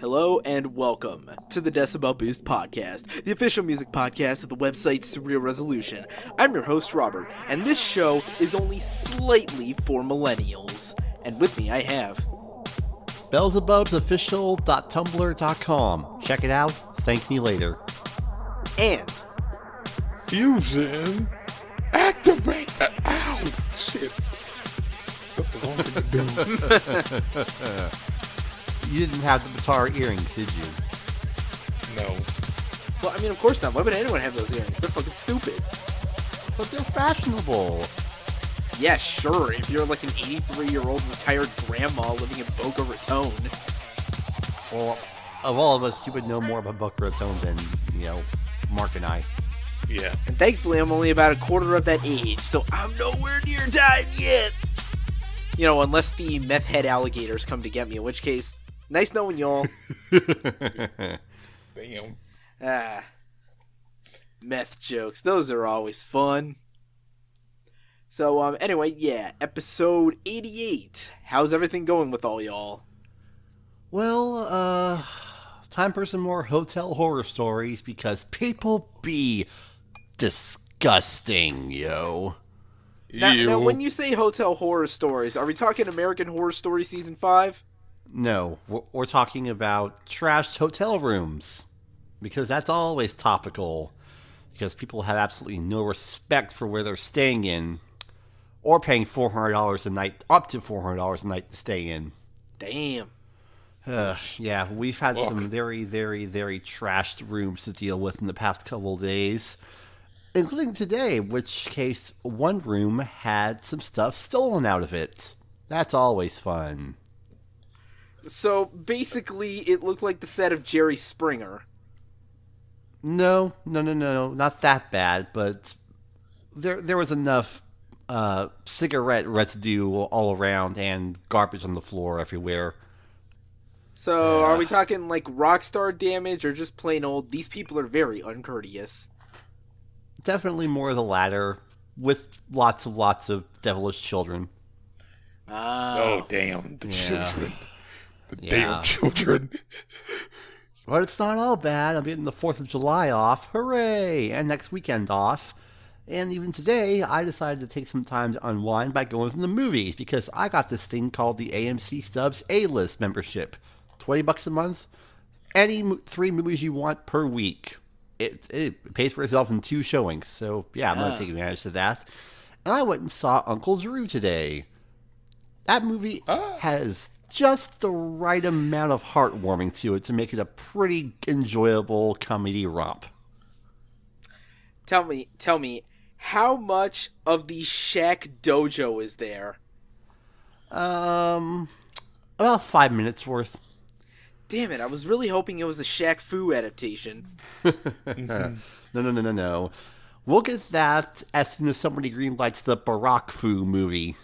Hello and welcome to the Decibel Boost Podcast, the official music podcast of the website Surreal Resolution. I'm your host, Robert, and this show is only slightly for millennials. And with me I have... Beelzebubsofficial.tumblr.com. Check it out, thank me later. And... Fusion, activate, ow, shit. That's the wrong thing to do. You didn't have the Mantar earrings, did you? No. Well, I mean, of course not. Why would anyone have those earrings? They're fucking stupid. But they're fashionable. Yeah, sure, if you're like an 83-year-old retired grandma living in Boca Raton. Well, of all of us, you would know more about Boca Raton than, Mark and I. Yeah. And thankfully, I'm only about a quarter of that age, so I'm nowhere near dying yet. Unless the meth head alligators come to get me, in which case, nice knowing y'all. Damn. Meth jokes. Those are always fun. So, anyway, yeah, episode 88. How's everything going with all y'all? Well, time for some more hotel horror stories because people be disgusting, yo. Now, when you say hotel horror stories, are we talking American Horror Story Season 5? No, we're talking about trashed hotel rooms. Because that's always topical. Because people have absolutely no respect for where they're staying in. Or paying $400 a night, up to $400 a night to stay in. Damn. Yeah, we've had some very, very, very trashed rooms to deal with in the past couple of days. Including today, which case one room had some stuff stolen out of it. That's always fun. So, basically, it looked like the set of Jerry Springer. No, not that bad, but there was enough cigarette residue all around and garbage on the floor everywhere. So, are we talking like rockstar damage or just plain old, these people are very uncourteous? Definitely more the latter, with lots of devilish children. Oh, damn. The children. The damn children. But it's not all bad. I'm getting the 4th of July off. Hooray! And next weekend off. And even today, I decided to take some time to unwind by going to the movies, because I got this thing called the AMC Stubs A-List membership. $20 a month. Any 3 movies you want per week. It pays for itself in 2 showings, so yeah, I'm going to take advantage of that. And I went and saw Uncle Drew today. That movie has just the right amount of heartwarming to it to make it a pretty enjoyable comedy romp. Tell me, how much of the Shaq Dojo is there? About 5 minutes worth. Damn it, I was really hoping it was a Shaq Fu adaptation. No. We'll get that as soon as somebody greenlights the Barack Fu movie.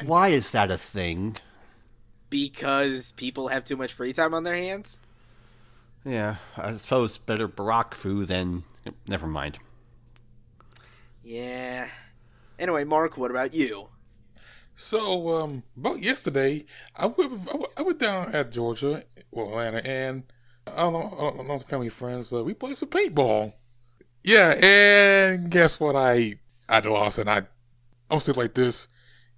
Why is that a thing? Because people have too much free time on their hands? Yeah, I suppose better Barack Fu than... Never mind. Yeah. Anyway, Mark, what about you? So, about yesterday, I went down at Georgia, Atlanta, and I don't know, family friends, we played some paintball. Yeah, and guess what? I lost, and I'm still like this.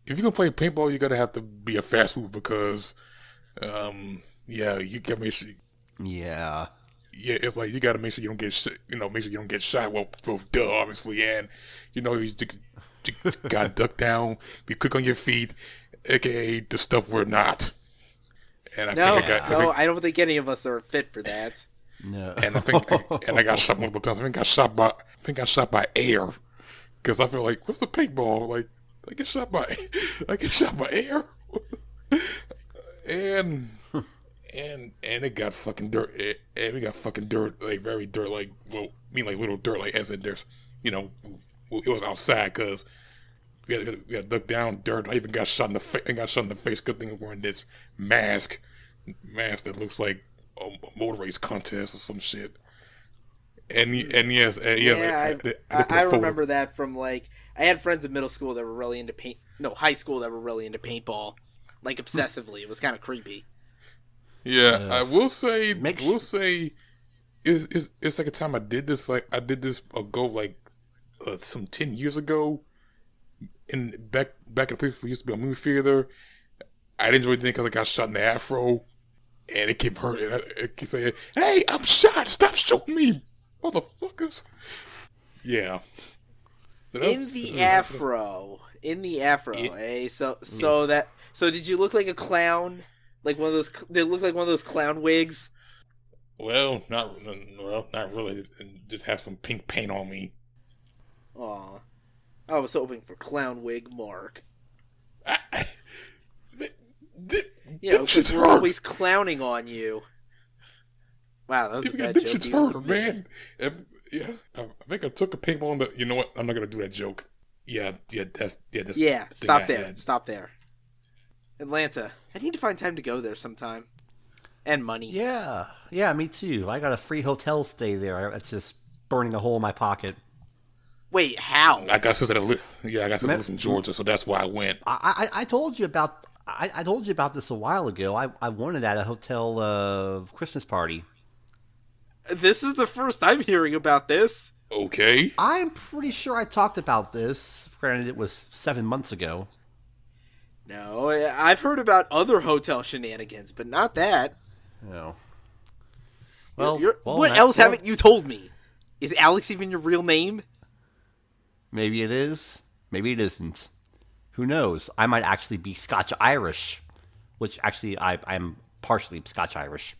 If you're gonna play paintball, you gotta have to be a fast move because, you gotta make sure. Yeah, it's like you gotta make sure you don't get make sure you don't get shot. Well, duh, obviously, and you gotta duck down, be quick on your feet, aka the stuff we're not. And I don't think any of us are fit for that. No, and I got shot multiple times. I got shot by air because I feel like what's the paintball like? I get shot by air, and it got fucking dirt, and we got fucking dirt, like very dirt, like little dirt, like as in there's it was outside because we got to duck down dirt. I even got shot in the face. Good thing I'm wearing this mask that looks like a motor race contest or some shit. I remember that from I had friends in middle school that were really into high school that were really into paintball. like obsessively. It was kind of creepy. Yeah, I will say, it's like a time I did this. Like I did this ago, like some 10 years ago, in back in the place we used to be a movie theater. I didn't enjoy it because I got shot in the afro, and it kept hurting. It kept saying, "Hey, I'm shot! Stop shooting me, motherfuckers!" Yeah. So in the afro, So did you look like a clown? Like one of those? Did it look like one of those clown wigs? Well, not really. Just have some pink paint on me. Aw, I was hoping for clown wig Mark. Because we're always clowning on you. Wow, that was a bad joke. Shit's hurt, man. I think I took a paintball, but you know what? I'm not gonna do that joke. Stop there. Atlanta. I need to find time to go there sometime. And money. Yeah, me too. I got a free hotel stay there. It's just burning a hole in my pocket. Wait, how? I got sisters in Georgia, so that's why I went. I told you about this a while ago. I won it at a hotel Christmas party. This is the first I'm hearing about this. Okay. I'm pretty sure I talked about this. Granted, it was 7 months ago. No, I've heard about other hotel shenanigans, but not that. No. What else haven't you told me? Is Alex even your real name? Maybe it is. Maybe it isn't. Who knows? I might actually be Scotch-Irish. Which, actually, I'm partially Scotch-Irish.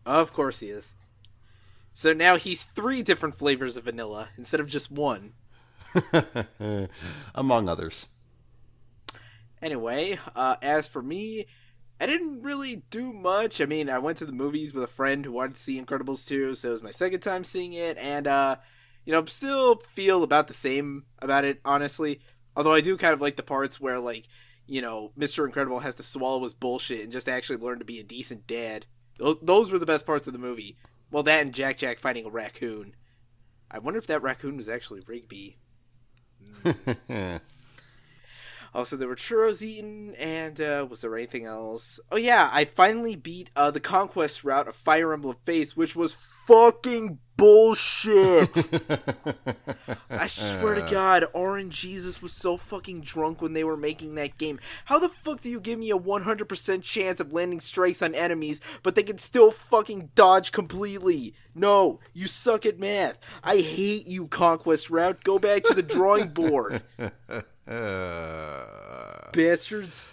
Of course he is. So now he's 3 different flavors of vanilla, instead of just 1. Among others. Anyway, as for me, I didn't really do much. I mean, I went to the movies with a friend who wanted to see Incredibles 2, so it was my second time seeing it, and, still feel about the same about it, honestly. Although I do kind of like the parts where, like, Mr. Incredible has to swallow his bullshit and just actually learn to be a decent dad. Those were the best parts of the movie. Well, that and Jack fighting a raccoon. I wonder if that raccoon was actually Rigby. Also, there were churros eaten, and was there anything else? Oh yeah, I finally beat the Conquest route of Fire Emblem Fates, which was fucking bullshit! I swear to God, RNGesus was so fucking drunk when they were making that game. How the fuck do you give me a 100% chance of landing strikes on enemies, but they can still fucking dodge completely? No, you suck at math. I hate you, Conquest route. Go back to the drawing board. Bastards.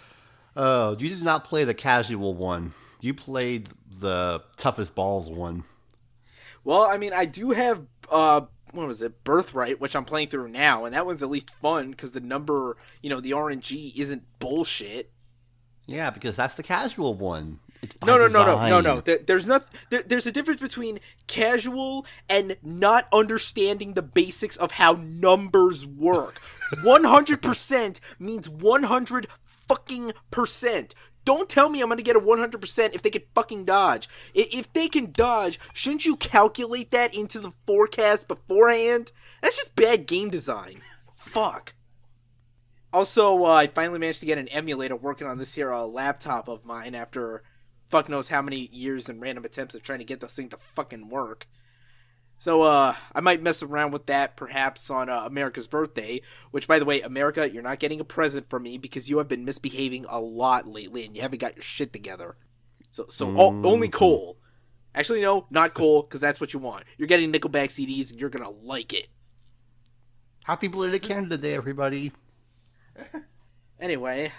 Oh, you did not play the casual one. You played the toughest balls one. Well, I mean, I do have, what was it, Birthright, which I'm playing through now, and that one's at least fun, because the number, the RNG isn't bullshit. Yeah, because that's the casual one. It's by No. There's a difference between casual and not understanding the basics of how numbers work. 100% means 100 fucking percent. Don't tell me I'm going to get a 100% if they can fucking dodge. If they can dodge, shouldn't you calculate that into the forecast beforehand? That's just bad game design. Fuck. Also, I finally managed to get an emulator working on this here laptop of mine after fuck knows how many years and random attempts of trying to get this thing to fucking work. So, I might mess around with that perhaps on America's birthday, which, by the way, America, you're not getting a present from me because you have been misbehaving a lot lately and you haven't got your shit together. So only Kool. Actually, no, not Kool, because that's what you want. You're getting Nickelback CDs and you're gonna like it. Happy belated Canada Day, everybody. Anyway,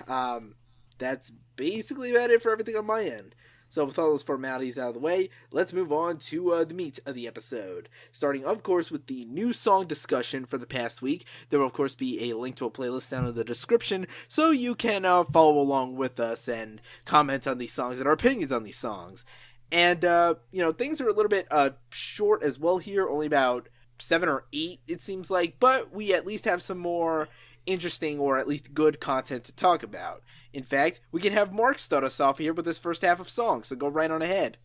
that's basically about it for everything on my end. So with all those formalities out of the way, let's move on to the meat of the episode. Starting, of course, with the new song discussion for the past week. There will, of course, be a link to a playlist down in the description, so you can follow along with us and comment on these songs and our opinions on these songs. And, things are a little bit short as well here, only about 7 or 8, it seems like, but we at least have some more interesting or at least good content to talk about. In fact, we can have Mark start us off here with this first half of songs, so go right on ahead.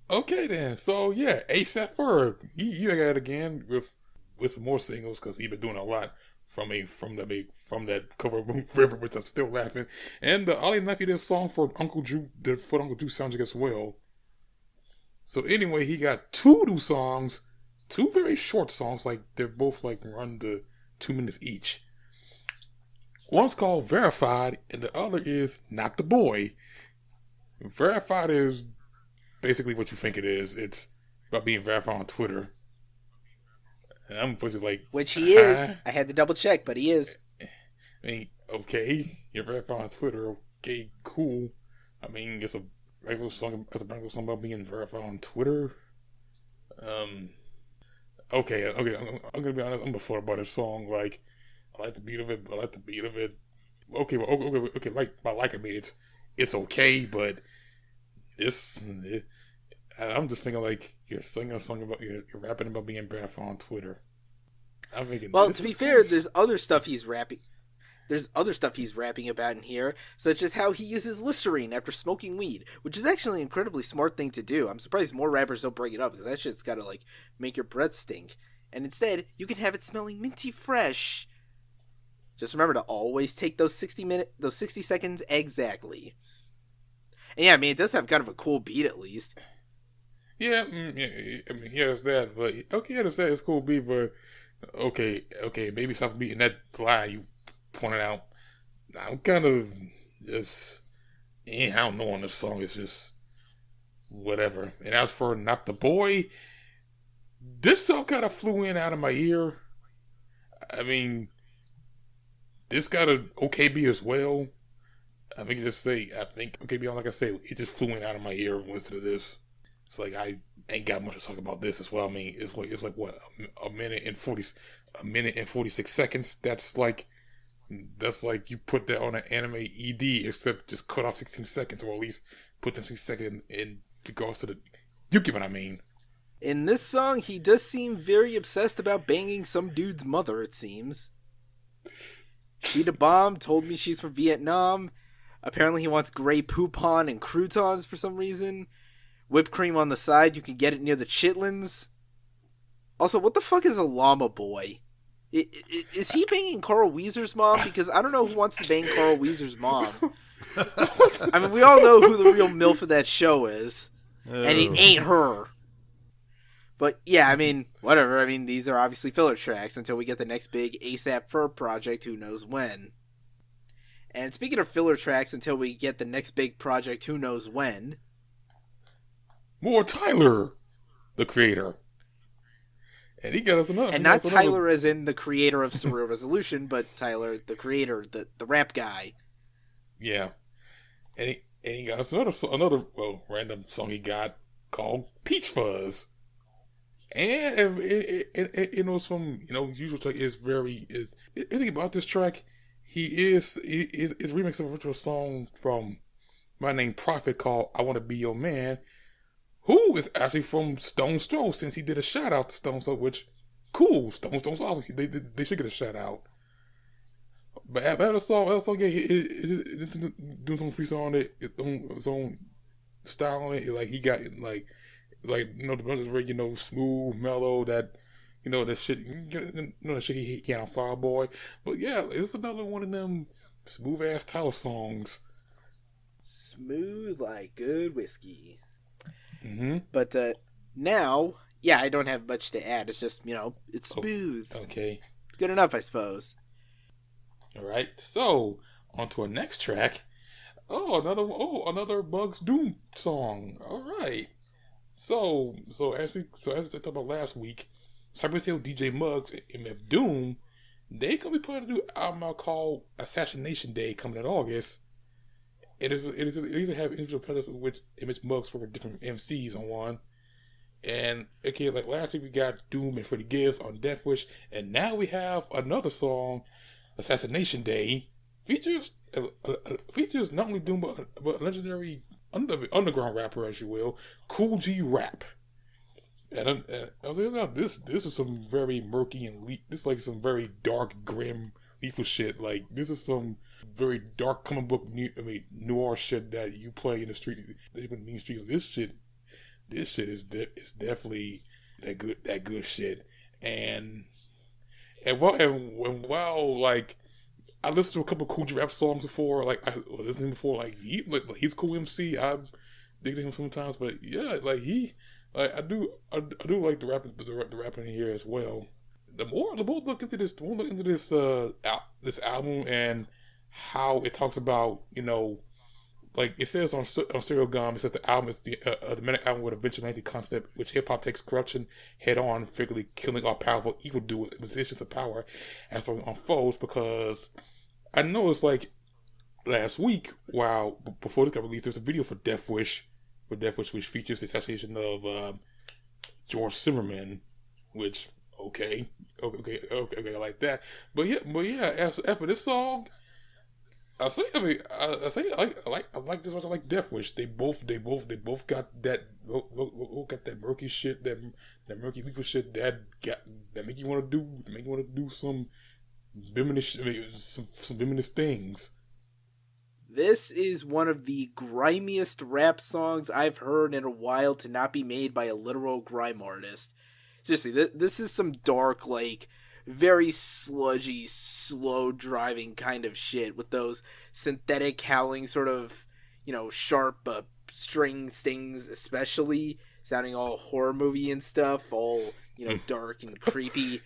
Okay then, so yeah, ASAP Ferg, he got it again with some more singles because he's been doing a lot from that cover of River, which I'm still laughing. And Ollie Nephew did a song for Uncle Drew soundtrack as well. So anyway, he got two new songs, two very short songs, like they're both like run to 2 minutes each. One's called Verified, and the other is Not the Boy. Verified is basically what you think it is. It's about being verified on Twitter. And I'm just like... Which he is. I had to double check, but he is. I mean, okay, you're verified on Twitter. Okay, cool. I mean, it's a regular song about being verified on Twitter. Okay, I'm gonna be honest. I'm before about this song. Like, I like the beat of it. Okay, like by like I mean it's okay, but I'm just thinking like you're singing a song about you're rapping about being verified on Twitter. I'm thinking. Well, to be fair, there's other stuff he's rapping. There's other stuff he's rapping about in here, such as how he uses Listerine after smoking weed, which is actually an incredibly smart thing to do. I'm surprised more rappers don't bring it up, because that shit's gotta, like, make your breath stink. And instead, you can have it smelling minty fresh. Just remember to always take those 60 seconds exactly. And yeah, I mean, it does have kind of a cool beat at least. Yeah, I mean, yeah, there's that, but, okay, yeah, there's that, it's cool beat, but, okay, maybe stop beating that line you pointed out. I'm kind of just, I don't know on this song. It's just whatever. And as for Not the Boy, this song kind of flew in out of my ear. I mean, this got an okay beat as well. I think okay beat, like I say, it just flew in out of my ear when I listened to this. It's like I ain't got much to talk about this as well. I mean, it's like what, a minute and 46 seconds. That's like you put that on an anime ED, except just cut off 16 seconds, or at least put them 16 seconds in regards to the. You get what I mean. In this song, he does seem very obsessed about banging some dude's mother, it seems. Cheetah Bomb told me she's from Vietnam. Apparently he wants gray poupon and croutons for some reason. Whipped cream on the side, you can get it near the chitlins. Also, what the fuck is a llama boy? Is he banging Carl Weezer's mom? Because I don't know who wants to bang Carl Weezer's mom. I mean, we all know who the real MILF of that show is. And it ain't her. But yeah, I mean, whatever. I mean, these are obviously filler tracks until we get the next big ASAP Ferg project, who knows when. And speaking of filler tracks until we get the next big project, who knows when. More Tyler, the creator. And he got us another. And not Tyler as in the creator of Surreal Resolution, but Tyler, the creator, the rap guy. Yeah. And he got us another random song he got called Peach Fuzz. And you know, some, you know, usual track is anything about this track, is remix of a virtual song from my name Prophet called I Want to Be Your Man, who is actually from Stone Throw, since he did a shout out to Stone Throw, which cool. Stone Throw's awesome. They should get a shout out. But after the song, yeah, he's doing some freestyle on it, his own style on it. Like he got like you know, the brother's very, you know, smooth, mellow, that, you know, that shit, you know, that shit he got on Flower Boy. But yeah, it's another one of them smooth ass Tyler songs. Smooth like good whiskey. Mm-hmm. But now, yeah, I don't have much to add. It's just, you know, it's smooth. Okay. It's good enough, I suppose. All right. So on to our next track. Another Bugs Doom song. All right. So as I talked about last week, Cybersale DJ Muggs and MF Doom, they gonna be putting a new album out called Assassination Day coming in August. It is have individual pedals with which Image Muggs for different MCs on one. And okay, like last week we got Doom and Freddie Gibbs on Death Wish, and now we have another song, Assassination Day, features not only Doom but a legendary underground rapper, as you will, Kool G Rap. And I was like, this is some very murky and this is like some very dark, grim, lethal shit. Like this is some very dark comic book noir shit that you play in the street, in mean streets. This shit is definitely that good shit. And while like I listened to a couple of Cool rap songs before, like I listened before, like he's a cool MC. I dig him sometimes, but yeah, like I do like the rapping here as well. The more look into this, this album and how it talks about, like it says on Serial Gum, it says the album is the manic album with a vigilante concept, which hip hop takes corruption head on, figuratively killing all powerful evildoers in positions of power as it unfolds. Because I know it's like last week, before this got released, there's a video for Death Wish, which features the assassination of George Zimmerman, which okay, I like that. But yeah, as for this song, I like this much. I like Death Wish. They both got that murky shit, that murky legal shit that make you want to do some feminist things. This is one of the grimiest rap songs I've heard in a while to not be made by a literal grime artist. Seriously, this is some dark, like, very sludgy, slow driving kind of shit with those synthetic howling sort of, sharp string stings, especially sounding all horror movie and stuff, all, dark and creepy.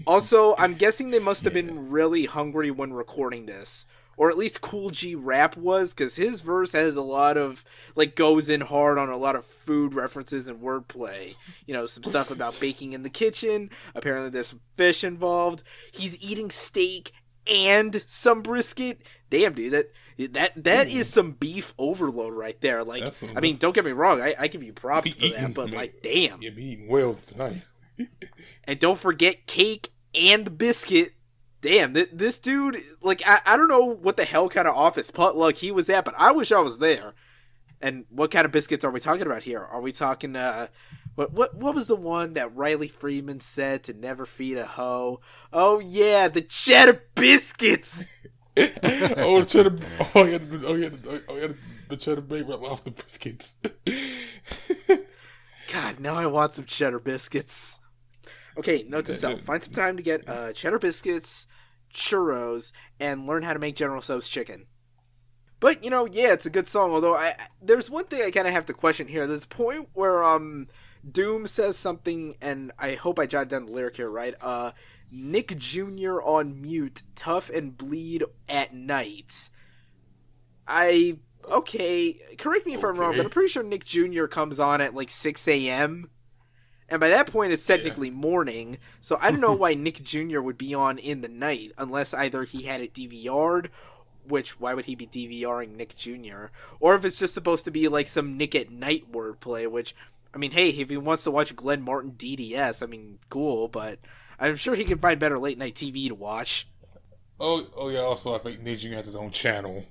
Also, I'm guessing they must have been really hungry when recording this. Or at least Kool G Rap was, because his verse has a lot of, goes in hard on a lot of food references and wordplay. Some stuff about baking in the kitchen. Apparently there's some fish involved. He's eating steak and some brisket. Damn, dude, that is some beef overload right there. Don't get me wrong, I give you props for that, but, damn. You're eating well tonight. And don't forget cake and biscuit. Damn, this dude, I don't know what the hell kind of office potluck he was at, but I wish I was there. And what kind of biscuits are we talking about here? Are we talking, what was the one that Riley Freeman said to never feed a hoe? Oh yeah, the cheddar biscuits! The cheddar, the cheddar bay red lobster biscuits. God, now I want some cheddar biscuits. Okay, note to self, find some time to get cheddar biscuits, churros, and learn how to make General Tso's chicken. But, yeah, it's a good song, although there's one thing I kind of have to question here. There's a point where Doom says something, and I hope I jotted down the lyric here right. Nick Jr. on mute, tough and bleed at night. Okay, correct me if I'm wrong, but I'm pretty sure Nick Jr. comes on at 6 a.m., and by that point, it's technically morning, so I don't know why Nick Jr. would be on in the night, unless either he had it DVR'd, which, why would he be DVRing Nick Jr., or if it's just supposed to be, some Nick at Night wordplay, which, hey, if he wants to watch Glenn Martin DDS, cool, but I'm sure he can find better late-night TV to watch. Oh yeah, also, I think Nick Jr. has his own channel.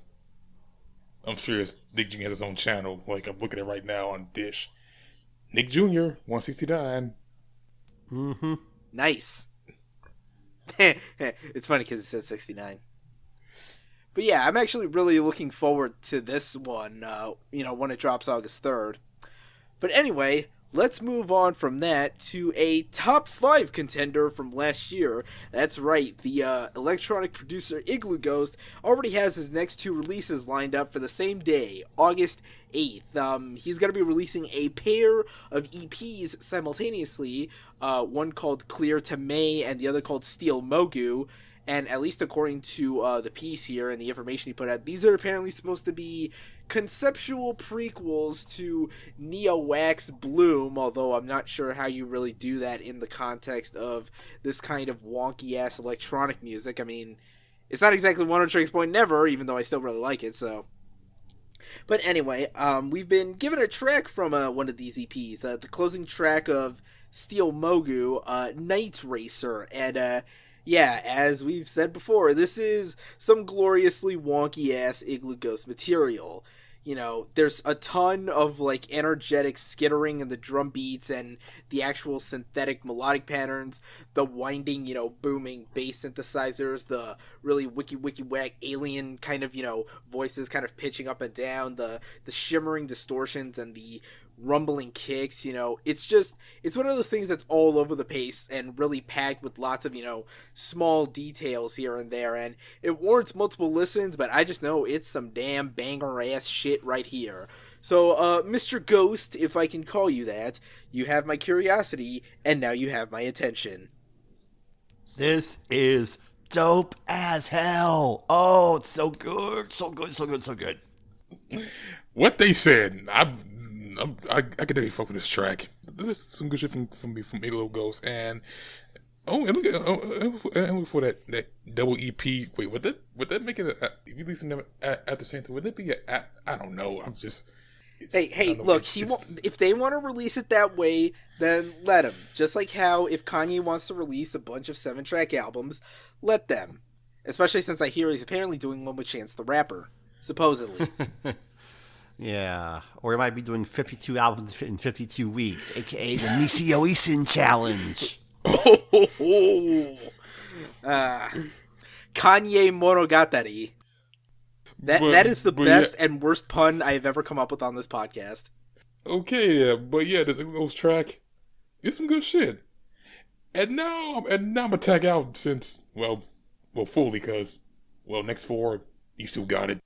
I'm serious, Nick Jr. has his own channel, I'm looking at it right now on Dish. Nick Jr., 169. Mm-hmm. Nice. It's funny because it said 69. But yeah, I'm actually really looking forward to this one, when it drops August 3rd. But anyway, let's move on from that to a top 5 contender from last year. That's right, the electronic producer Iglooghost already has his next 2 releases lined up for the same day, August 8th. He's going to be releasing a pair of EPs simultaneously, one called Clear to May and the other called Steel Mogu. And at least according to the piece here and the information he put out, these are apparently supposed to be conceptual prequels to Neo Wax Bloom, although I'm not sure how you really do that in the context of this kind of wonky-ass electronic music. It's not exactly One Tricks Point Never, even though I still really like it, so... But anyway, we've been given a track from one of these EPs, the closing track of Steel Mogu, Niteracer, and... yeah, as we've said before, this is some gloriously wonky-ass Iglooghost material. There's a ton of, energetic skittering in the drum beats and the actual synthetic melodic patterns, the winding, booming bass synthesizers, the really whack alien kind of, voices kind of pitching up and down, the shimmering distortions and the rumbling kicks, it's one of those things that's all over the place and really packed with lots of, small details here and there, and it warrants multiple listens, but I just know it's some damn banger ass shit right here. So, Mr. Ghost, if I can call you that, you have my curiosity, and now you have my attention. This is dope as hell. Oh, it's so good, so good, so good, so good. What they said, I could definitely fuck with this track. This is some good shit from Iglooghost, and and for that double EP. Wait, would that make it? If you listen to it at the same time, would it be? I don't know. I'm just. Hey, look, if they want to release it that way, then let them. Just like how if Kanye wants to release a bunch of 7-track albums, let them. Especially since I hear he's apparently doing one with Chance the Rapper, supposedly. Yeah, or he might be doing 52 albums in 52 weeks, aka the Nisio Isin Challenge. Kanye Monogatari. That is the best and worst pun I have ever come up with on this podcast. Okay, yeah, but yeah, this Iglooghost track, it's some good shit. And now I'm gonna tag out since fully because next 4 you still got it.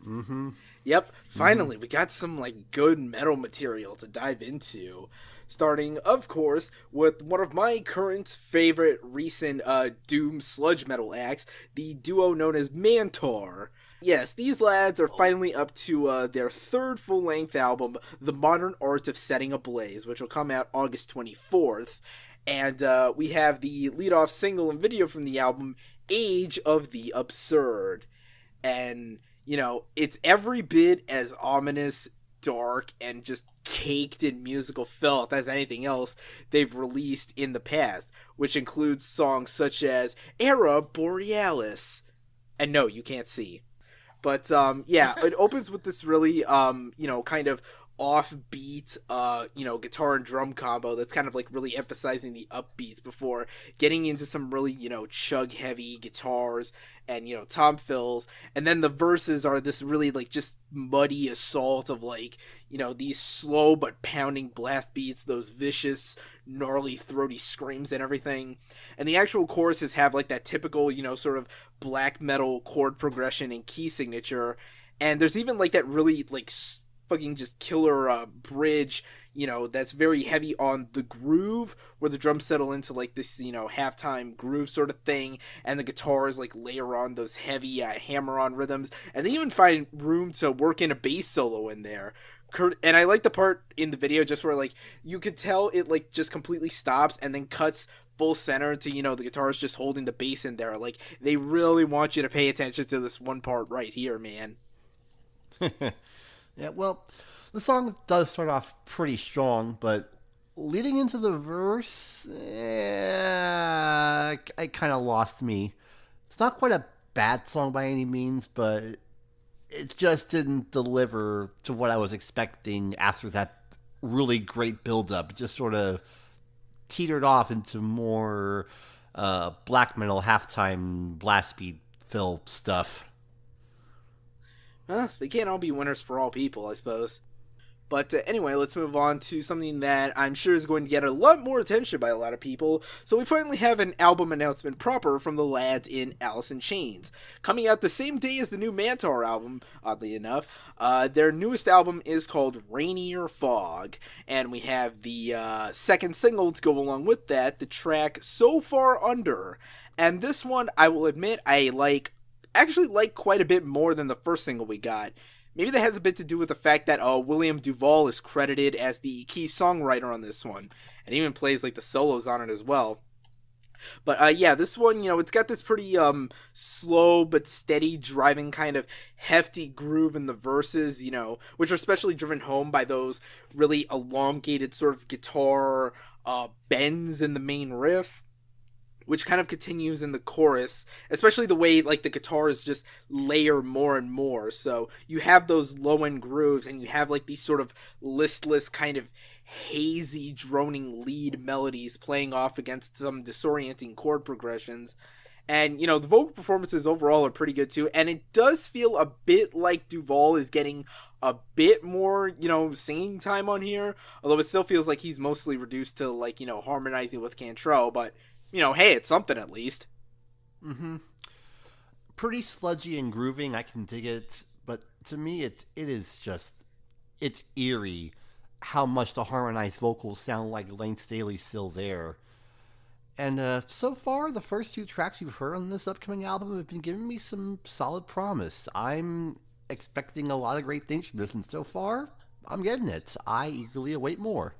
Mm-hmm. Yep, finally we got some good metal material to dive into. Starting, of course, with one of my current favorite recent doom sludge metal acts, the duo known as Mantar. Yes, these lads are finally up to their 3rd full-length album, The Modern Art of Setting Ablaze, which will come out August 24th. And we have the lead-off single and video from the album, Age of the Absurd. And, it's every bit as ominous, dark, and just caked in musical filth as anything else they've released in the past, which includes songs such as Era Borealis. And no, you can't see. But, it opens with this really, kind of offbeat, guitar and drum combo that's kind of really emphasizing the upbeats before getting into some really, chug heavy guitars and, tom fills. And then the verses are this really just muddy assault of these slow but pounding blast beats, those vicious, gnarly, throaty screams and everything. And the actual choruses have that typical, sort of black metal chord progression and key signature. And there's even that really fucking just killer bridge, that's very heavy on the groove, where the drums settle into this, halftime groove sort of thing, and the guitars layer on those heavy hammer-on rhythms, and they even find room to work in a bass solo in there. And I like the part in the video just where you could tell it just completely stops and then cuts full center to the guitars just holding the bass in there. They really want you to pay attention to this one part right here, man. Yeah, well, the song does start off pretty strong, but leading into the verse, it kind of lost me. It's not quite a bad song by any means, but it just didn't deliver to what I was expecting after that really great build-up. It just sort of teetered off into more black metal halftime blast beat fill stuff. They can't all be winners for all people, I suppose. But anyway, let's move on to something that I'm sure is going to get a lot more attention by a lot of people. So we finally have an album announcement proper from the lads in Alice in Chains. Coming out the same day as the new Mantar album, oddly enough. Their newest album is called Rainier Fog. And we have the second single to go along with that, the track So Far Under. And this one, I will admit, I actually like quite a bit more than the first single we got. Maybe that has a bit to do with the fact that William Duvall is credited as the key songwriter on this one, and even plays the solos on it as well. But this one, it's got this pretty slow but steady driving kind of hefty groove in the verses, which are especially driven home by those really elongated sort of guitar bends in the main riff, which kind of continues in the chorus, especially the way the guitars just layer more and more. So you have those low end grooves, and you have these sort of listless kind of hazy droning lead melodies playing off against some disorienting chord progressions. And, the vocal performances overall are pretty good too. And it does feel a bit like Duvall is getting a bit more, singing time on here. Although it still feels like he's mostly reduced to, like, harmonizing with Cantrell. But, hey, it's something at least. Mm-hmm. Pretty sludgy and grooving. I can dig it. But to me, it is just, it's eerie how much the harmonized vocals sound like Lane Staley's still there. And so far, the first 2 tracks you've heard on this upcoming album have been giving me some solid promise. I'm expecting a lot of great things from this, and so far, I'm getting it. I eagerly await more.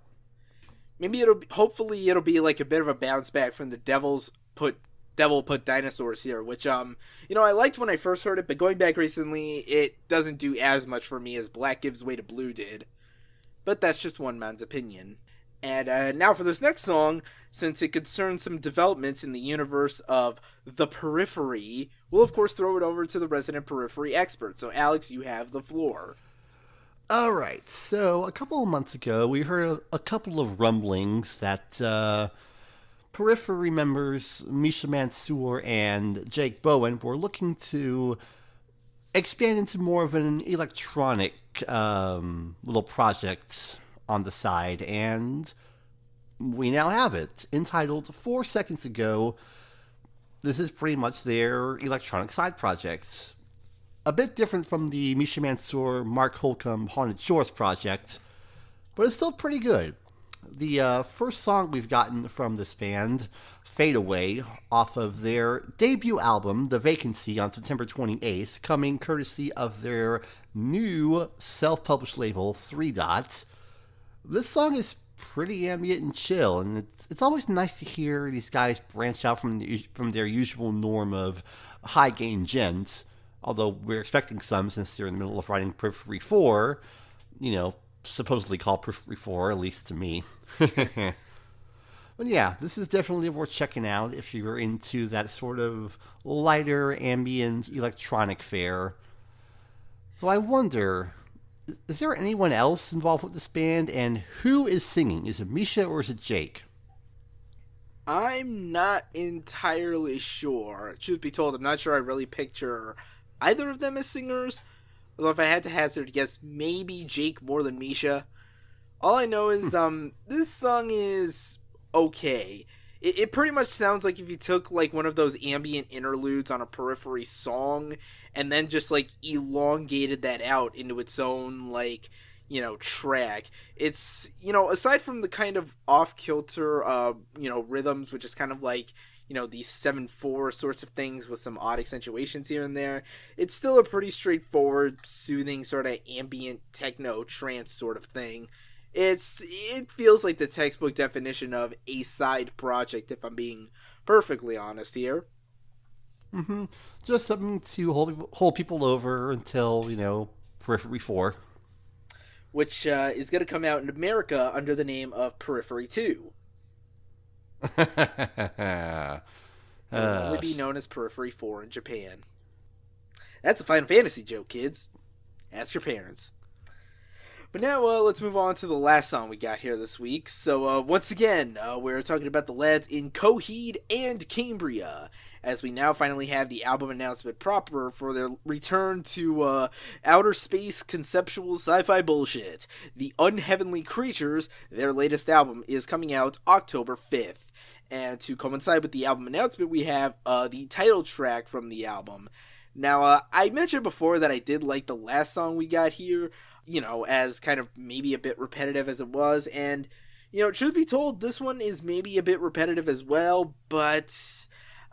Maybe hopefully it'll be like a bit of a bounce back from the Devil Put Dinosaurs here, which, I liked when I first heard it, but going back recently, it doesn't do as much for me as Black Gives Way to Blue did. But that's just one man's opinion. And now for this next song, since it concerns some developments in the universe of The Periphery, we'll of course throw it over to the resident Periphery expert. So Alex, you have the floor. Alright, so a couple of months ago, we heard a couple of rumblings that Periphery members Misha Mansour and Jake Bowen were looking to expand into more of an electronic little project on the side, and we now have it, entitled 4 Seconds Ago. This is pretty much their electronic side project. A bit different from the Misha Mansour, Mark Holcomb Haunted Shores project, but it's still pretty good. The first song we've gotten from this band, Fadeaway, off of their debut album, The Vacancy, on September 28th, coming courtesy of their new self-published label, 3 Dots. This song is pretty ambient and chill, and it's always nice to hear these guys branch out from their usual norm of high-gain gens, although we're expecting some since they're in the middle of writing Periphery 4, supposedly called Periphery 4, at least to me. But yeah, this is definitely worth checking out if you're into that sort of lighter, ambient, electronic fare. So I wonder, is there anyone else involved with this band, and who is singing? Is it Misha or is it Jake? I'm not entirely sure. Truth be told, I'm not sure I really picture either of them as singers. Although if I had to hazard a guess, maybe Jake more than Misha. All I know is this song is okay. It pretty much sounds like if you took like one of those ambient interludes on a Periphery song and then just like elongated that out into its own like, track. It's, aside from the kind of off-kilter, rhythms, which is kind of like, these 7/4 sorts of things with some odd accentuations here and there, it's still a pretty straightforward, soothing sort of ambient techno trance sort of thing. It feels like the textbook definition of a side project, if I'm being perfectly honest here. Mm-hmm. Just something to hold people over until, Periphery 4. Which is going to come out in America under the name of Periphery 2. It will only be known as Periphery 4 in Japan. That's a Final Fantasy joke, kids. Ask your parents. But now, let's move on to the last song we got here this week. So, once again, we're talking about the lads in Coheed and Cambria, as we now finally have the album announcement proper for their return to outer space conceptual sci-fi bullshit. The Unheavenly Creatures, their latest album, is coming out October 5th. And to coincide with the album announcement, we have the title track from the album. Now, I mentioned before that I did like the last song we got here, as kind of maybe a bit repetitive as it was, and, truth be told, this one is maybe a bit repetitive as well, but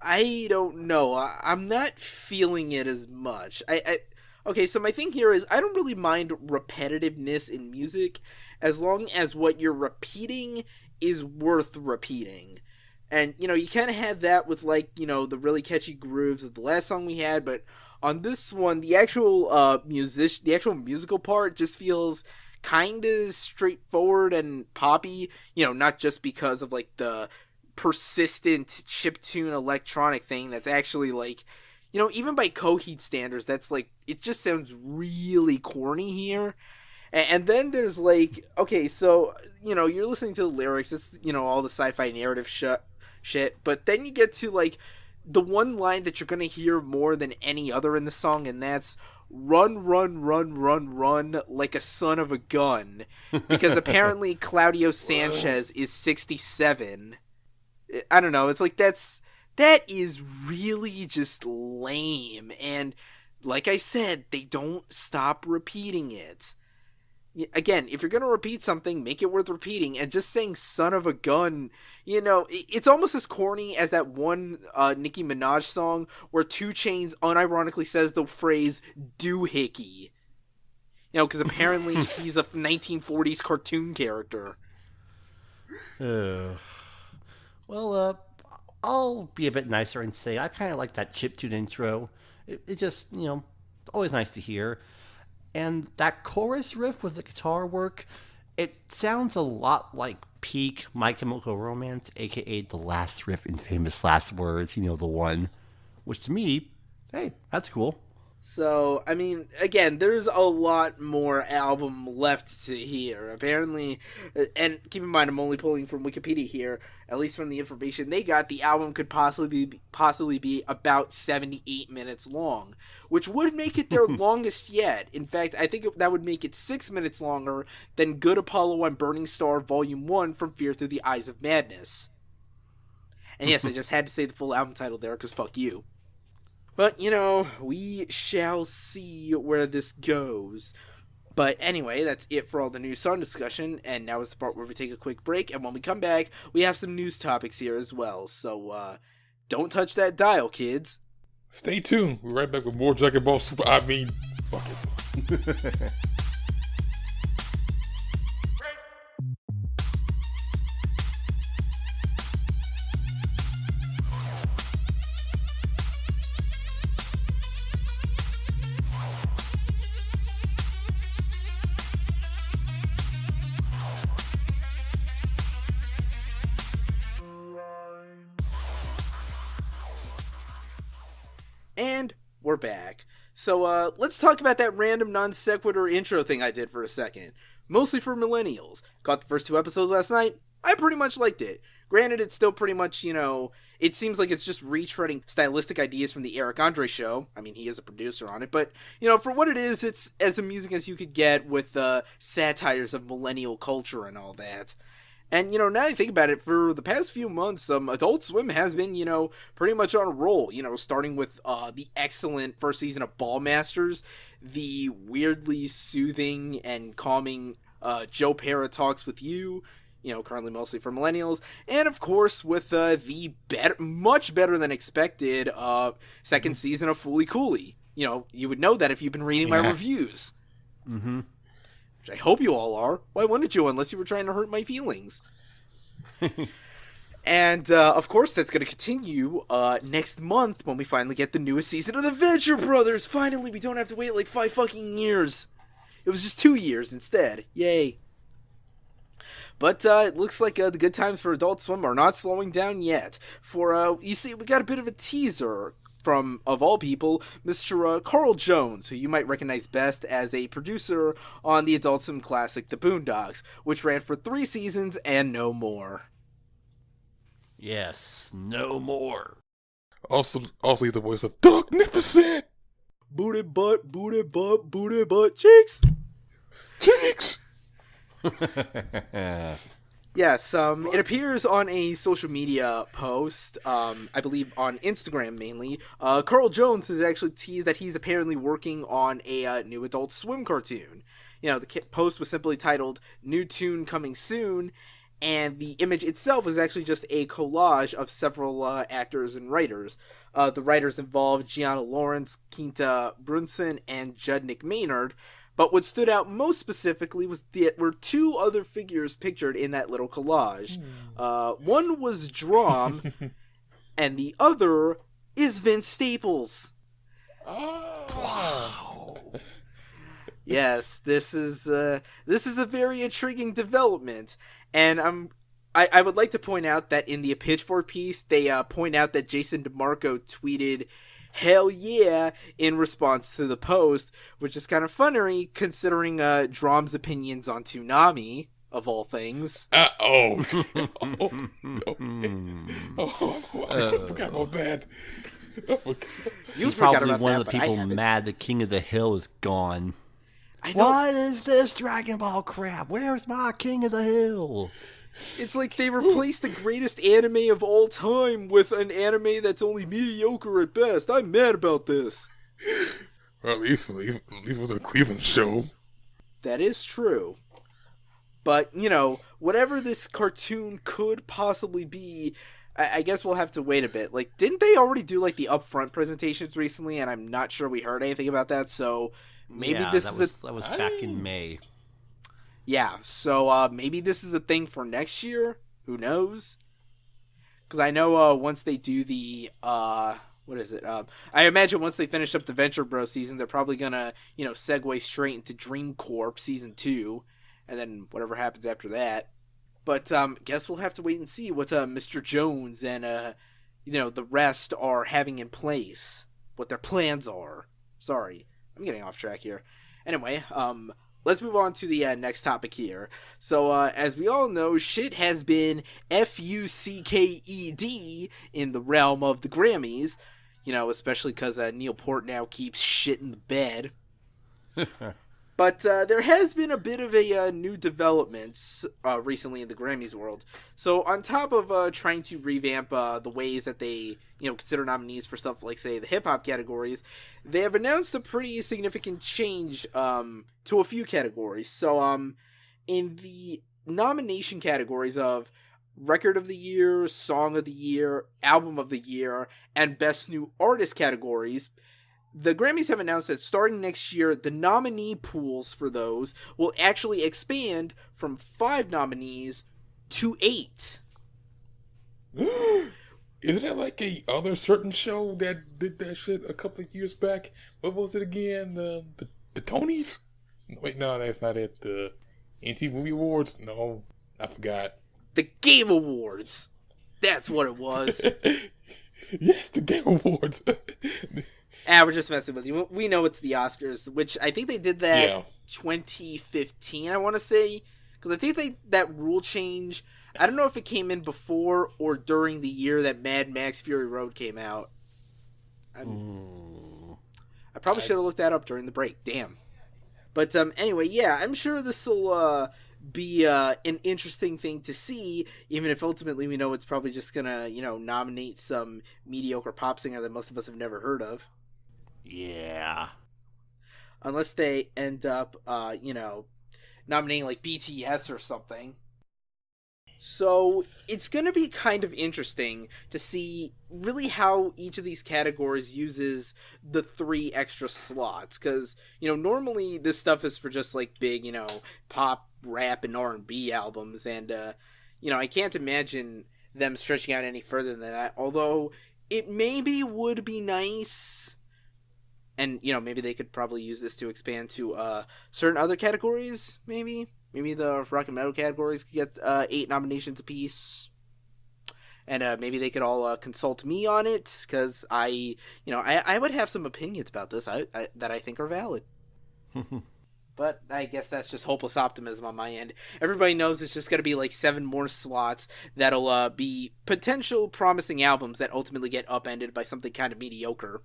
I don't know, I'm not feeling it as much. Okay, so my thing here is, I don't really mind repetitiveness in music, as long as what you're repeating is worth repeating. And, you kind of had that with, like, the really catchy grooves of the last song we had, but on this one, the actual musical part just feels kind of straightforward and poppy, not just because of, like, the persistent chiptune electronic thing that's actually, like, even by Coheed standards, that's, like, it just sounds really corny here. And then there's, like, okay, so, you're listening to the lyrics, it's, all the sci-fi narrative shit, but then you get to, like, the one line that you're going to hear more than any other in the song, and that's run, run, run, run, run like a son of a gun. Because apparently Claudio Sanchez is 67. I don't know. It's like that is really just lame. And like I said, they don't stop repeating it. Again, if you're going to repeat something, make it worth repeating. And just saying son of a gun, you know, it's almost as corny as that one Nicki Minaj song where 2 Chainz unironically says the phrase doohickey. You know, because apparently he's a 1940s cartoon character. Well, I'll be a bit nicer and say I kind of like that chiptune intro. It just, you know, always nice to hear. And that chorus riff with the guitar work, it sounds a lot like peak My Chemical Romance, a.k.a. the last riff in Famous Last Words, you know, the one. Which to me, hey, that's cool. So, I mean, again, there's a lot more album left to hear. Apparently, and keep in mind, I'm only pulling from Wikipedia here, at least from the information they got, the album could possibly be about 78 minutes long, which would make it their longest yet. In fact, I think that would make it 6 minutes longer than Good Apollo and Burning Star Volume 1 from Fear Through the Eyes of Madness. And yes, I just had to say the full album title there, because fuck you. But, you know, we shall see where this goes. But anyway, that's it for all the new song discussion, and now is the part where we take a quick break, and when we come back, we have some news topics here as well. So, don't touch that dial, kids. Stay tuned. We're right back with more Dragon Ball Super. Fuck it. And we're back. So, let's talk about that random non sequitur intro thing I did for a second. Mostly for millennials. Caught the first 2 episodes last night. I pretty much liked it. Granted, it's still pretty much, you know, it seems like it's just retreading stylistic ideas from the Eric Andre show. I mean, he is a producer on it, but, you know, for what it is, it's as amusing as you could get with satires of millennial culture and all that. And, you know, now that I think about it, for the past few months, Adult Swim has been, you know, pretty much on a roll, you know, starting with the excellent first season of Ballmasters, the weirdly soothing and calming Joe Pera Talks With You, you know, currently mostly for millennials, and of course with the much better than expected second season of Fooly Cooley. You know, you would know that if you've been reading my reviews. Mm-hmm. Which I hope you all are. Why wouldn't you, unless you were trying to hurt my feelings? And, of course, that's going to continue next month when we finally get the newest season of The Venture Brothers. Finally, we don't have to wait like 5 fucking years. It was just 2 years instead. Yay. But it looks like the good times for Adult Swim are not slowing down yet. For, you see, we got a bit of a teaser from, of all people, Mr. Carl Jones, who you might recognize best as a producer on the Adult Swim classic The Boondocks, which ran for 3 seasons and no more. Yes, no more. Also he's the voice of Darknificent. Booty butt, cheeks! Cheeks! Yes, it appears on a social media post, I believe on Instagram mainly. Carl Jones has actually teased that he's apparently working on a new Adult Swim cartoon. You know, the post was simply titled, "New Tune Coming Soon," and the image itself is actually just a collage of several actors and writers. The writers involved Gianna Lawrence, Quinta Brunson, and Judnick Maynard. But what stood out most specifically were 2 other figures pictured in that little collage. One was Drum, and the other is Vince Staples. Oh. Yes, this is a very intriguing development, and I would like to point out that in the Pitchfork piece, they point out that Jason DeMarco tweeted, "Hell yeah," in response to the post, which is kind of funny considering Drom's opinions on Toonami, of all things. I forgot about that. You He's forgot probably about one that, of the but I people haven't. mad the King of the Hill is gone. I know. What is this Dragon Ball crap? Where's my King of the Hill? It's like they replaced the greatest anime of all time with an anime that's only mediocre at best. I'm mad about this. Well, at least it was a Cleveland show. That is true. But, you know, whatever this cartoon could possibly be, I guess we'll have to wait a bit. Like, didn't they already do, like, the upfront presentations recently? And I'm not sure we heard anything about that, so maybe yeah, this that was back in May. Yeah, so maybe this is a thing for next year? Who knows? Because I know once they do the, what is it? I imagine once they finish up the Venture Bro season, they're probably gonna, you know, segue straight into Dream Corp season 2, and then whatever happens after that. But guess we'll have to wait and see what Mr. Jones and you know, the rest are having in place, what their plans are. Sorry, I'm getting off track here. Anyway, let's move on to the next topic here. So, as we all know, shit has been FUCKED in the realm of the Grammys. You know, especially because Neil Peart now keeps shit in the bed. But there has been a bit of a new development recently in the Grammys world. So on top of trying to revamp the ways that they, you know, consider nominees for stuff like, say, the hip-hop categories, they have announced a pretty significant change to a few categories. So in the nomination categories of Record of the Year, Song of the Year, Album of the Year, and Best New Artist categories, the Grammys have announced that starting next year, the nominee pools for those will actually expand from 5 nominees to 8. Isn't that like a other certain show that did that shit a couple of years back? What was it again? The Tonys? Wait, no, that's not it. The NC Movie Awards? No, I forgot. The Game Awards. That's what it was. Yes, the Game Awards. We're just messing with you. We know it's the Oscars, which I think they did that 2015, I want to say. Because I think that rule change, I don't know if it came in before or during the year that Mad Max Fury Road came out. I probably should have looked that up during the break. Damn. But anyway, yeah, I'm sure this will be an interesting thing to see, even if ultimately we know it's probably just going to, you know, nominate some mediocre pop singer that most of us have never heard of. Yeah. Unless they end up, you know, nominating like BTS or something. So it's going to be kind of interesting to see really how each of these categories uses the 3 extra slots. Because, you know, normally this stuff is for just like big, you know, pop, rap, and R&B albums. And, you know, I can't imagine them stretching out any further than that. Although it maybe would be nice. And, you know, maybe they could probably use this to expand to certain other categories, maybe. Maybe the rock and metal categories could get 8 nominations apiece. And maybe they could all consult me on it, because I would have some opinions about this that I think are valid. But I guess that's just hopeless optimism on my end. Everybody knows it's just going to be like 7 more slots that'll be potential promising albums that ultimately get upended by something kind of mediocre.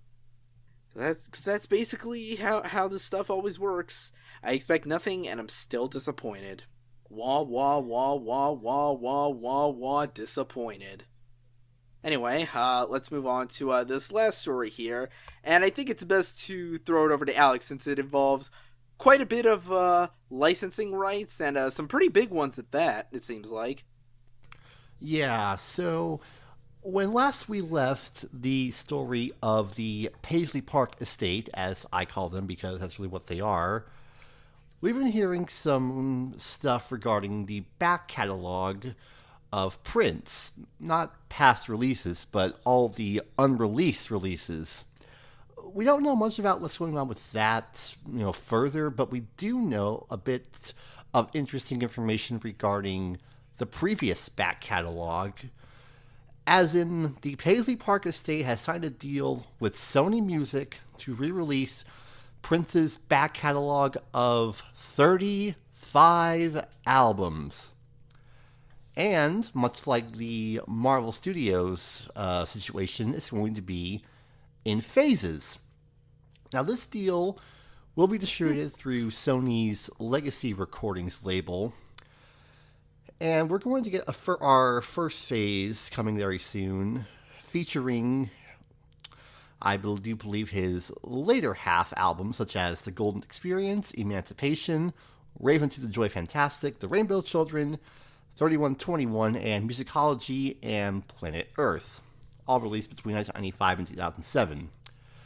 Because that's basically how this stuff always works. I expect nothing, and I'm still disappointed. Wah, wah, wah, wah, wah, wah, wah, wah, disappointed. Anyway, let's move on to this last story here. And I think it's best to throw it over to Alex, since it involves quite a bit of licensing rights, and some pretty big ones at that, it seems like. Yeah, so when last we left the story of the Paisley Park Estate, as I call them because that's really what they are, we've been hearing some stuff regarding the back catalog of Prince. Not past releases, but all the unreleased releases. We don't know much about what's going on with that, further, but we do know a bit of interesting information regarding the previous back catalog. As in, the Paisley Park Estate has signed a deal with Sony Music to re-release Prince's back catalog of 35 albums. And much like the Marvel Studios situation, it's going to be in phases. Now, this deal will be distributed through Sony's Legacy Recordings label. And we're going to get our first phase coming very soon, featuring, I do believe, his later half albums, such as The Golden Experience, Emancipation, Raven to the Joy Fantastic, The Rainbow Children, 3121, and Musicology and Planet Earth, all released between 1995 and 2007.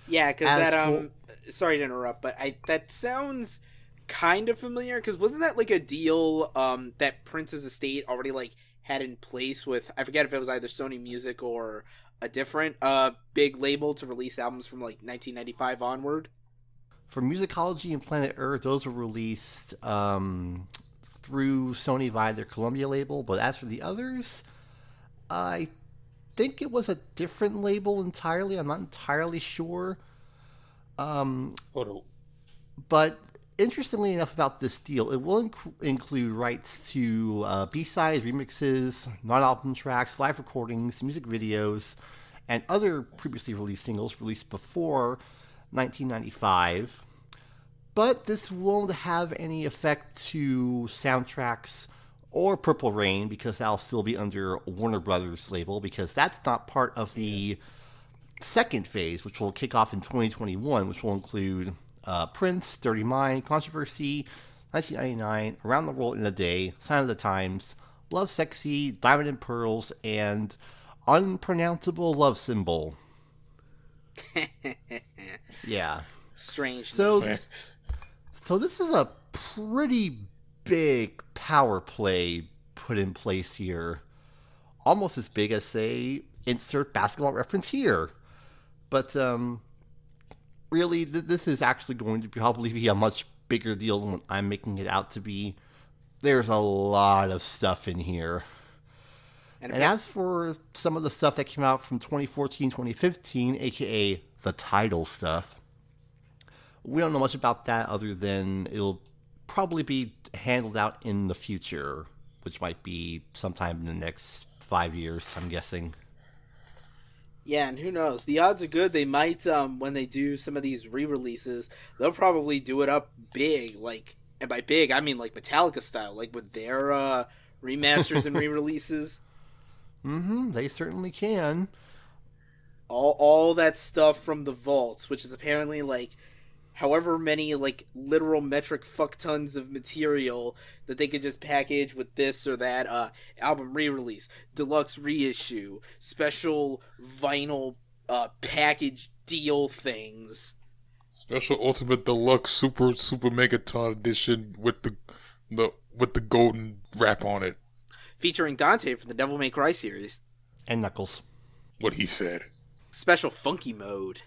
Yeah, because sorry to interrupt, but that sounds kind of familiar, because wasn't that like a deal that Prince's estate already like had in place with, I forget if it was either Sony Music or a different big label to release albums from like 1995 onward? For Musicology and Planet Earth, those were released through Sony via their Columbia label, but as for the others, I think it was a different label entirely. I'm not entirely sure. But interestingly enough about this deal, it will include rights to B-sides, remixes, non-album tracks, live recordings, music videos, and other previously released singles released before 1995. But this won't have any effect to soundtracks or Purple Rain, because that'll still be under Warner Brothers label, because that's not part of the second phase, which will kick off in 2021, which will include Prince, Dirty Mind, Controversy, 1999, Around the World in a Day, Sign of the Times, Love Sexy, Diamond and Pearls, and Unpronounceable Love Symbol. Yeah. Strange. So this is a pretty big power play put in place here. Almost as big as, say, insert basketball reference here. But really, this is actually going to probably be a much bigger deal than what I'm making it out to be. There's a lot of stuff in here. And as for some of the stuff that came out from 2014, 2015, aka the title stuff, we don't know much about that other than it'll probably be handled out in the future, which might be sometime in the next 5 years, I'm guessing. Yeah, and who knows? The odds are good. They might, when they do some of these re-releases, they'll probably do it up big, like, and by big, I mean like Metallica style, like with their remasters and re-releases. They certainly can. All that stuff from the vaults, which is apparently like however many like literal metric fuck tons of material that they could just package with this or that album re-release, deluxe reissue, special vinyl package deal things, special ultimate deluxe super megaton edition with the golden wrap on it, featuring Dante from the Devil May Cry series and Knuckles. What he said. Special funky mode.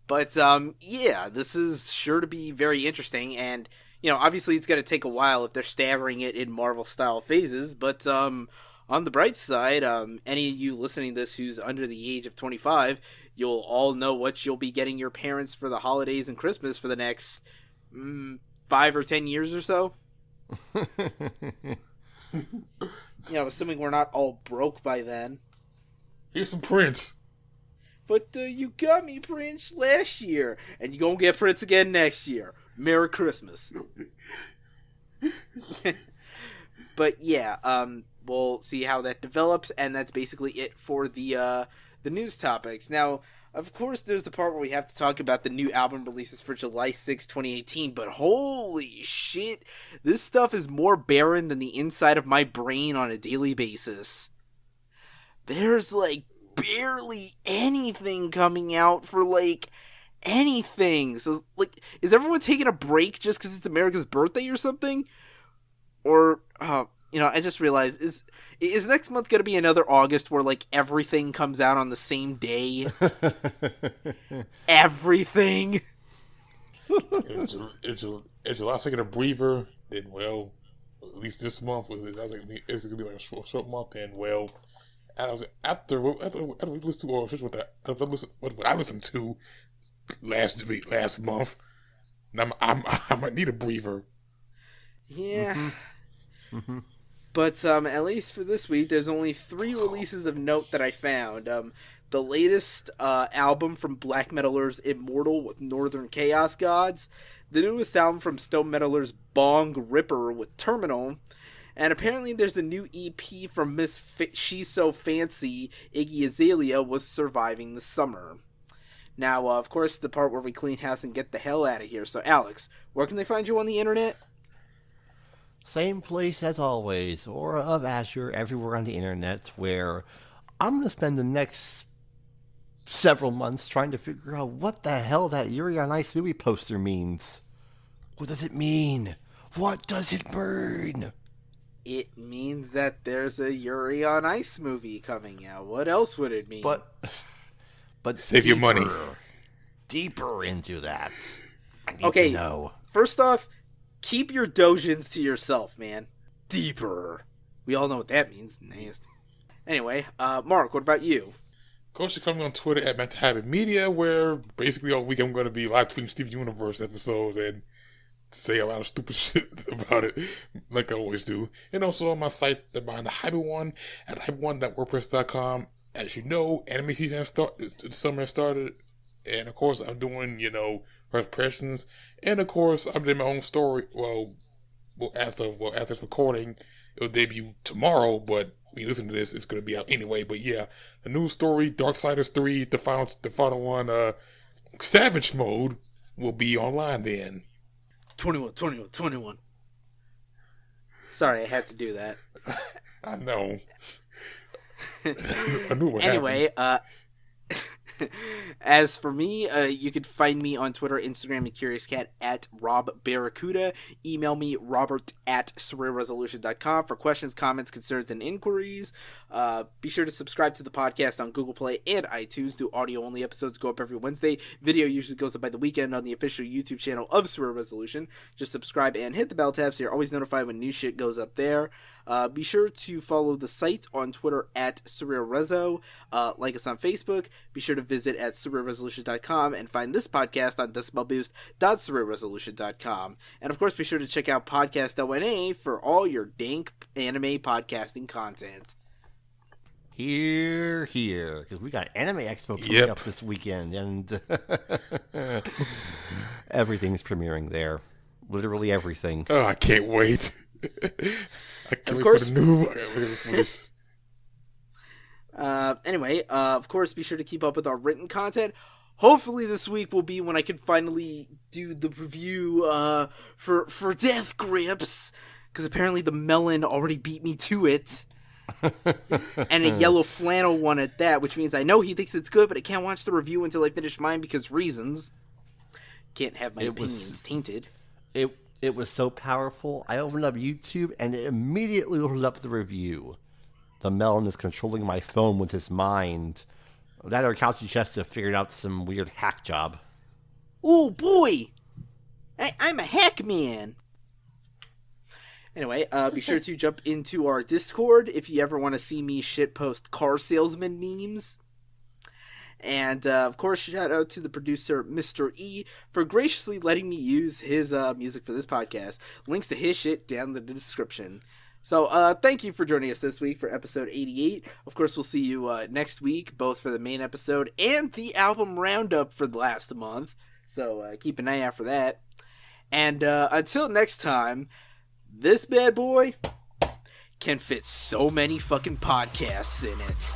But, yeah, this is sure to be very interesting, and, you know, obviously it's going to take a while if they're staggering it in Marvel-style phases, but, on the bright side, any of you listening to this who's under the age of 25, you'll all know what you'll be getting your parents for the holidays and Christmas for the next 5 or 10 years or so. You know, assuming we're not all broke by then. Here's some Prince. But you got me Prince last year, and you gonna get Prince again next year. Merry Christmas. But yeah, we'll see how that develops, and that's basically it for the news topics. Now, of course, there's the part where we have to talk about the new album releases for July 6, 2018, but holy shit, this stuff is more barren than the inside of my brain on a daily basis. There's, like, barely anything coming out for, like, anything. So, like, is everyone taking a break just because it's America's birthday or something? Or, you know, I just realized, is next month going to be another August where, like, everything comes out on the same day? Everything? If July taking a breather, then, well, at least this month, it's going to be like a short month, then, well, and I was after we listened to what I listened to last month, and I might need a breather. Yeah. But at least for this week, there's only 3 releases of note that I found. The latest album from black metalers Immortal with Northern Chaos Gods, the newest album from stone metalers Bong Ripper with Terminal, and apparently there's a new EP from Miss She's So Fancy, Iggy Azalea, with Surviving the Summer. Now, of course, the part where we clean house and get the hell out of here. So, Alex, where can they find you on the internet? Same place as always, Aura of Azure, everywhere on the internet, where I'm going to spend the next several months trying to figure out what the hell that Yuri on Ice movie poster means. What does it mean? What does it burn? It means that there's a Yuri on Ice movie coming out. What else would it mean? But save your money. Deeper into that. I need to know. First off, keep your dojins to yourself, man. Deeper. We all know what that means. Nasty. Anyway, Mark, what about you? Coach, you're coming on Twitter at Mental Habit Media, where basically all week I'm going to be live tweeting Steve Universe episodes and say a lot of stupid shit about it, like I always do. And also on my site, behind the Hyper One at hyper1.wordpress.com. As you know, anime season the summer has started, and of course I'm doing, first impressions, and of course I'm doing my own story. Well, as this recording, it'll debut tomorrow, but when you listen to this, it's gonna be out anyway. But yeah, the new story, Darksiders 3, the final one, Savage Mode, will be online then. 21. Sorry, I had to do that. I know. I knew what anyway, as for me, you can find me on Twitter, Instagram, and CuriousCat at Rob Barracuda. Email me, robert@surrealresolution.com for questions, comments, concerns, and inquiries. Be sure to subscribe to the podcast on Google Play and iTunes. Do audio-only episodes go up every Wednesday. Video usually goes up by the weekend on the official YouTube channel of Surreal Resolution. Just subscribe and hit the bell tab so you're always notified when new shit goes up there. Be sure to follow the site on Twitter at Surreal Rezo. Like us on Facebook. Be sure to visit at surrealresolution.com and find this podcast on decibelboost.surrealresolution.com. And of course, be sure to check out Podcast ONA for all your dank anime podcasting content. Here, because we got Anime Expo coming up this weekend, and everything's premiering there. Literally everything. Oh, I can't wait. I can't wait for the new. Anyway, of course, be sure to keep up with our written content. Hopefully this week will be when I can finally do the review for Death Grips, because apparently the melon already beat me to it. And a yellow flannel one at that, which means I know he thinks it's good, but I can't watch the review until I finish mine because reasons. Can't have my opinions tainted. It was so powerful. I opened up YouTube and it immediately opened up the review. The melon is controlling my phone with his mind. That or Couchy Chester figured out some weird hack job. Oh boy! I'm a hack man! Anyway, be sure to jump into our Discord if you ever want to see me shitpost car salesman memes. And, of course, shout out to the producer, Mr. E, for graciously letting me use his music for this podcast. Links to his shit down in the description. So, thank you for joining us this week for episode 88. Of course, we'll see you next week, both for the main episode and the album roundup for the last month. So, keep an eye out for that. And until next time, this bad boy can fit so many fucking podcasts in it.